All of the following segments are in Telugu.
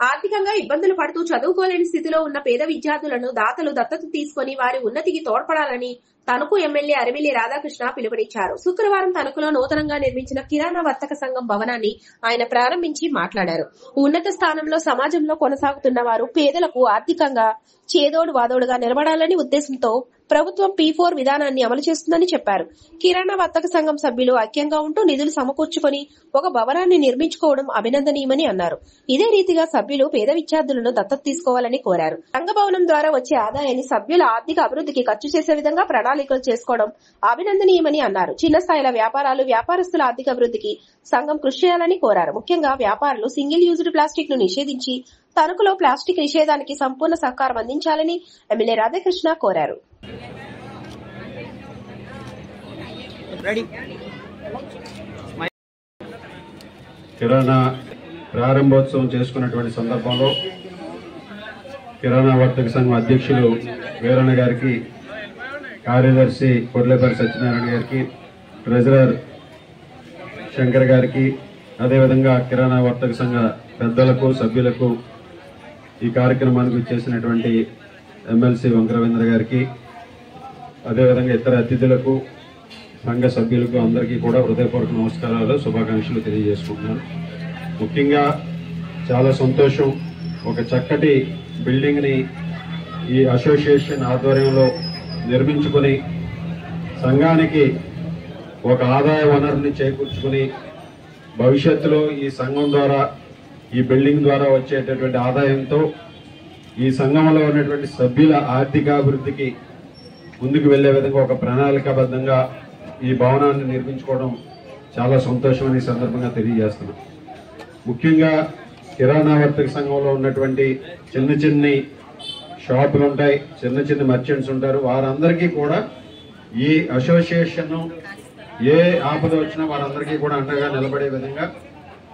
ఆర్థికంగా ఇబ్బందులు పడుతూ చదువుకోలేని స్థితిలో ఉన్న పేద విద్యార్థులను దాతలు దత్తత తీసుకుని వారి ఉన్నతికి తోడ్పడాలని తణుకు ఎమ్మెల్యే అరిమిల్లి రాధాకృష్ణ పిలుపునిచ్చారు. శుక్రవారం తణుకులో నూతనంగా నిర్మించిన కిరాణా వర్తక సంఘం భవనాన్ని ఆయన ప్రారంభించి మాట్లాడారు. ఉన్నత స్థానంలో సమాజంలో కొనసాగుతున్న వారు పేదలకు ఆర్థికంగా చేదోడు వాదోడుగా నిలబడాలని ఉద్దేశంతో ప్రభుత్వం P4 విధానాన్ని అమలు చేస్తుందని చెప్పారు. కిరాణా వర్తక సంఘం సభ్యులు ఐక్యంగా ఉంటూ నిధులు సమకూర్చుకొని ఒక భవనాన్ని నిర్మించుకోవడం అభినందనీయమని అన్నారు. ఇదే రీతిగా సభ్యులు పేద విద్యార్థులను దత్తత తీసుకోవాలని కోరారు. సంఘ భవనం ద్వారా వచ్చే ఆదాయాన్ని సభ్యుల ఆర్థిక అభివృద్ధికి ఖర్చు చేసే విధంగా ప్రణాళికలు చేసుకోవడం అభినందనీయమని అన్నారు. చిన్న స్థాయిల వ్యాపారాలు, వ్యాపారస్తుల ఆర్థిక అభివృద్ధికి సంఘం కృషి చేయాలని కోరారు. ముఖ్యంగా వ్యాపారులు సింగిల్ యూజ్డ్ ప్లాస్టిక్ ను నిషేధించి తణుకులో ప్లాస్టిక్ నిషేధానికి సంపూర్ణ సహకారం అందించాలని ఎమ్మెల్యే రాధాకృష్ణ కోరారు. కిరాణా ప్రారంభోత్సవం చేసుకున్నటువంటి సందర్భంలో కిరాణా వర్తక సంఘం అధ్యక్షులు వీరన్న గారికి, కార్యదర్శి కొర్లేపల్లి సత్యనారాయణ గారికి, ట్రెజరర్ శంకర్ గారికి, అదేవిధంగా కిరాణా వర్తక సంఘ పెద్దలకు, సభ్యులకు, ఈ కార్యక్రమానికి చేసినటువంటి ఎమ్మెల్సీ వంకరవేంద్ర గారికి, అదేవిధంగా ఇతర అతిథులకు, సంఘ సభ్యులకు అందరికీ కూడా హృదయపూర్వక నమస్కారాలు, శుభాకాంక్షలు తెలియజేసుకుంటున్నాను. ముఖ్యంగా చాలా సంతోషం, ఒక చక్కటి బిల్డింగ్ని ఈ అసోసియేషన్ ఆధ్వర్యంలో నిర్మించుకుని సంఘానికి ఒక ఆదాయ వనరుని చేకూర్చుకుని భవిష్యత్తులో ఈ సంఘం ద్వారా, ఈ బిల్డింగ్ ద్వారా వచ్చేటటువంటి ఆదాయంతో ఈ సంఘంలో ఉన్నటువంటి సభ్యుల ఆర్థికాభివృద్ధికి ముందుకు వెళ్లే విధంగా ఒక ప్రణాళికాబద్ధంగా ఈ భవనాన్ని నిర్మించుకోవడం చాలా సంతోషమని సందర్భంగా తెలియజేస్తున్నాం. ముఖ్యంగా కిరాణా వర్తక సంఘంలో ఉన్నటువంటి చిన్న షాపులు ఉంటాయి, చిన్న మర్చెంట్స్ ఉంటారు. వారందరికీ కూడా ఈ అసోసియేషన్ ఏ ఆపద వచ్చినా వారందరికీ కూడా అండగా నిలబడే విధంగా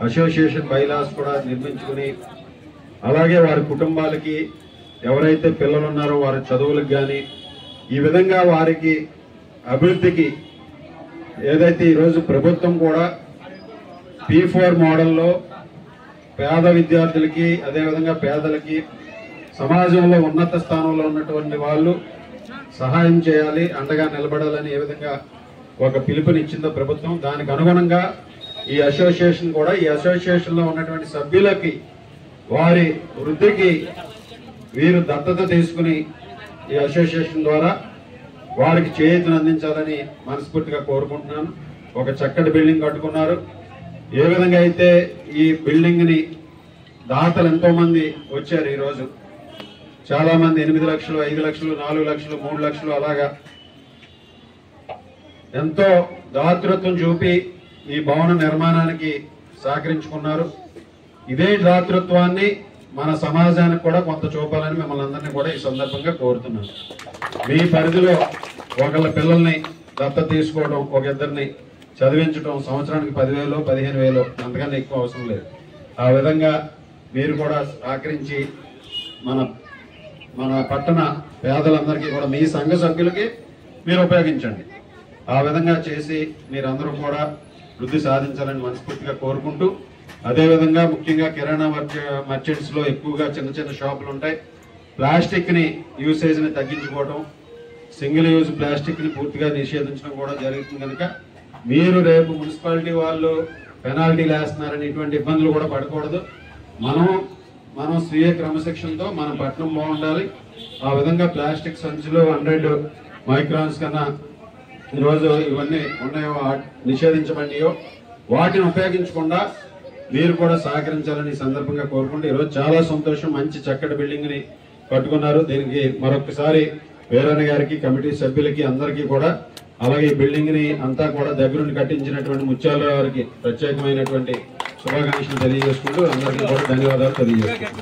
అసోసియేషన్ బైలాస్ కూడా నిర్మించుకుని, అలాగే వారి కుటుంబాలకి ఎవరైతే పిల్లలు ఉన్నారో వారి చదువులకు కానీ ఈ విధంగా వారికి అభివృద్ధికి ఏదైతే ఈరోజు ప్రభుత్వం కూడా P4 మోడల్లో పేద విద్యార్థులకి, అదేవిధంగా పేదలకి, సమాజంలో ఉన్నత స్థానంలో ఉన్నటువంటి వాళ్ళు సహాయం చేయాలి, అండగా నిలబడాలని ఏ విధంగా ఒక పిలుపునిచ్చిందో ప్రభుత్వం, దానికి అనుగుణంగా ఈ అసోసియేషన్ కూడా, ఈ అసోసియేషన్ లో ఉన్నటువంటి సభ్యులకి వారి వృద్ధికి వీరు దత్తత తీసుకుని ఈ అసోసియేషన్ ద్వారా వారికి చేయూతను అందించాలని మనస్ఫూర్తిగా కోరుకుంటున్నాను. ఒక చక్కటి బిల్డింగ్ కట్టుకున్నారు. ఏ విధంగా అయితే ఈ బిల్డింగ్ ని దాతలు ఎంతో మంది వచ్చారు, ఈ రోజు చాలా మంది 8 లక్షలు, 5 లక్షలు, 4 లక్షలు, 3 లక్షలు అలాగా ఎంతో దాతృత్వం చూపి ఈ భవన నిర్మాణానికి సహకరించుకున్నారు. ఇదే దాతృత్వాన్ని మన సమాజానికి కూడా కొంత చూపాలని మిమ్మల్ని అందరినీ కూడా ఈ సందర్భంగా కోరుతున్నాను. మీ పరిధిలో ఒకళ్ళ పిల్లల్ని దత్తత తీసుకోవడం, ఒక ఇద్దరిని చదివించడం, సంవత్సరానికి 10,000, 15,000 అంతకన్నా ఎక్కువ అవసరం లేదు. ఆ విధంగా మీరు కూడా సహకరించి మన పట్టణ పేదలందరికీ కూడా మీ సంఘ సభ్యులకి మీరు ఉపయోగించండి. ఆ విధంగా చేసి మీరందరూ కూడా వృద్ధి సాధించాలని మనస్ఫూర్తిగా కోరుకుంటూ, అదేవిధంగా ముఖ్యంగా కిరాణా మర్చెంట్స్ లో ఎక్కువగా చిన్న షాపులు ఉంటాయి. ప్లాస్టిక్ ని యూసేజ్ ని తగ్గించుకోవడం, సింగిల్ యూజ్ ప్లాస్టిక్ ని పూర్తిగా నిషేధించడం కూడా జరుగుతుంది. కనుక మీరు రేపు మున్సిపాలిటీ వాళ్ళు పెనాల్టీలు వేస్తున్నారని ఇటువంటి ఇబ్బందులు కూడా పడకూడదు. మనం స్వీయ క్రమశిక్షణతో మన పట్టణం బాగుండాలి. ఆ విధంగా ప్లాస్టిక్ సంచులు 100 మైక్రాన్స్ కన్నా ఈరోజు ఇవన్నీ ఉన్నాయో, నిషేధించబడినాయో, వాటిని ఉపయోగించకుండా మీరు కూడా సహకరించాలని సందర్భంగా కోరుకుంటూ, ఈరోజు చాలా సంతోషం, మంచి చక్కటి బిల్డింగ్ ని కట్టుకున్నారు. దీనికి మరొకసారి వీరన్న గారికి, కమిటీ సభ్యులకి అందరికీ కూడా, అలాగే ఈ బిల్డింగ్ ని అంతా కూడా దగ్గరుండి కట్టించినటువంటి ముత్యాల వారికి ప్రత్యేకమైనటువంటి శుభాకాంక్షలు తెలియజేసుకుంటూ అందరికీ కూడా ధన్యవాదాలు తెలియజేసుకుంటున్నాను.